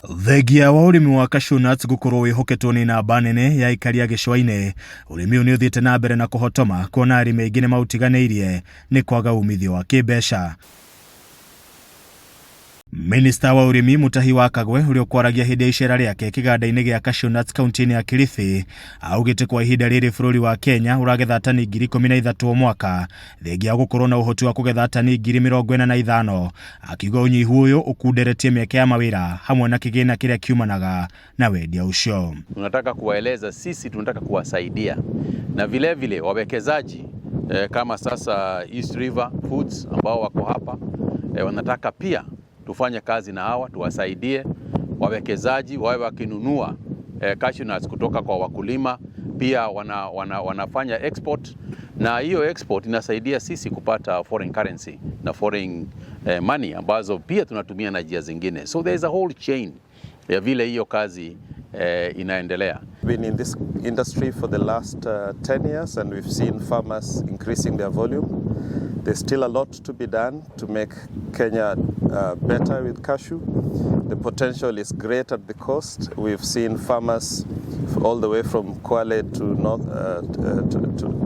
Thengia wa urimi wa cashew nuts gukorwo wihoketwo ni namba nene ya aikari a gicua-ini, urimi ni uthiite na mbere na kuhotoma kuona arimi aingi ni mautiganiirie ni kwaga umithio wa kimbeca. Minister wa urimi Mutahi wa Kagwe uria kwaragia hindi ya icera riake kiganda-ini gia cashew nuts kaunti-ini ya Kilifi augite kwa ihinda riri bururi wa Kenya uragetha tani 13,000 o mwaka thengia gukorwo na uhoti wa kugetha tani 45,000, akiuga unyihu uyu ukunderetie mieke ya mawira hamwe na kigina kiria kiumanaga na wendia ucio. Tunataka kuwaeleza sisi tunataka kuwasaidia na vile vile wawekezaji kama sasa East River Foods ambao wako hapa wanataka pia tufanye kazi na hawa, tuwasaidie wawekezaji wawe wakinunua cashew nuts kutoka kwa wakulima, pia wanafanya export, na hiyo export inasaidia sisi kupata foreign currency na foreign money ambazo pia tunatumia na njia zingine. So there is a whole chain ya vile hiyo kazi inaendelea. Been in this industry for the last 10 years and we've seen farmers increasing their volume. There's still a lot to be done to make Kenya better with cashew. The potential is great at the coast. We've seen farmers all the way from Kwale to north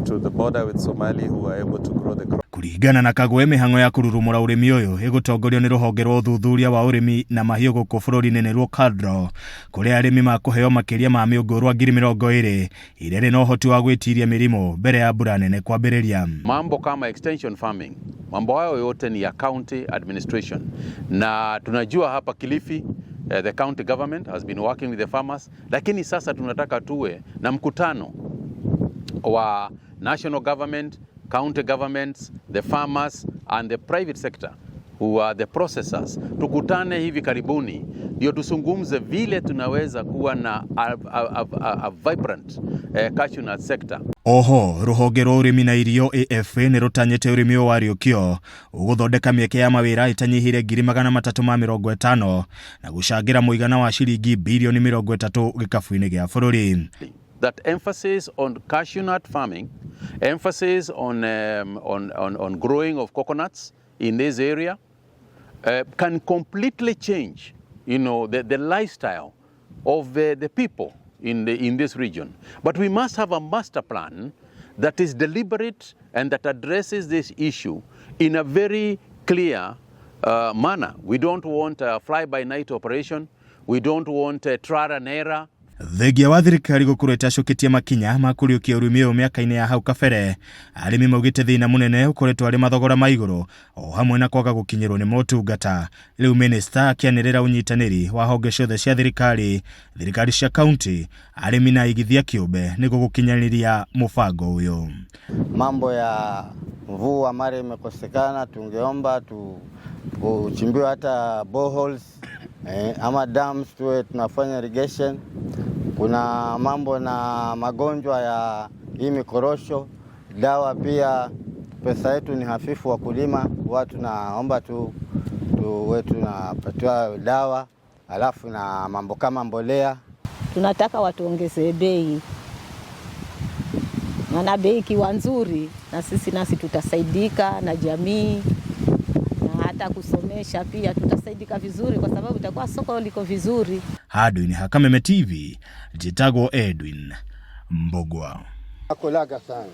to the border with Somalia who are able to grow the crop. Kuringana na Kagwe, mihango ya kururumura urimi uyu igutongorio ni ruhonge rwa uthuthuria wa urimi na mahiu guku bururi-ini ni rwo KALRO, kuria arimi makuheo makiria ma miungurwa 20,000 iria ri na uhoti wa gwitiria mirimo mbere ya mbura nene kwambiriria. Mambo kama extension farming, mambo hayo yote ni ya county administration, na tunajua hapa Kilifi the county government has been working with the farmers, lakini sasa tunataka tuwe na mkutano wa national government, county governments, the farmers and the private sector who are the processors. Tukutane hivi karibuni ndio tusungumze vile tunaweza kuwa na a vibrant cashew nut sector. Oho, ruhonge rwa urimi na irio AFA ni rutanyite urimi wa riukio uguthondeka mieke ya mawira itanyihire 350 na gucangira muigana wa ciringi bilioni 30 gikabu-ini gia bururi. That emphasis on cashew nut farming, emphasis on growing of coconuts in this area can completely change, you know, the lifestyle of the people in this region. But we must have a master plan that is deliberate and that addresses this issue in a very clear manner. We don't want a fly-by-night operation. We don't want a trial and error. Thengia wa thirikari gukureta cukitie makinya ma kuriukia urimi uyu miaka-ini ya hau kabere, arimi maugite thina munene ukoretwo ari mathogora ma iguru o hamwe na kwaga gukinyirwo ni motungata. Riu minister akianirira unyitaniri wa honge ciothe cia thirikari cia county, arimi na igithia kiumbe ni gugukinyaniria mubango uyu. Mambo ya mvua mara imekosekana, tungeomba tuchimbiwe hata boreholes ama dams tuwe tunafanya irrigation. Kuna mambo na magonjwa ya hii mikorosho, dawa pia pesa yetu ni hafifu wa kulima, watu naomba tuwe tunapatiwa dawa, alafu na mambo kama mbolea. Tunataka watuongeze bei, maana bei ikiwa nzuri na sisi tutasaidika na jamii, na hata kusomesha pia tutasaidika vizuri kwa sababu itakuwa soko liko vizuri. Hadwin Hakameme TV, Jitago Edwin Mbogwa. Akolaga sana.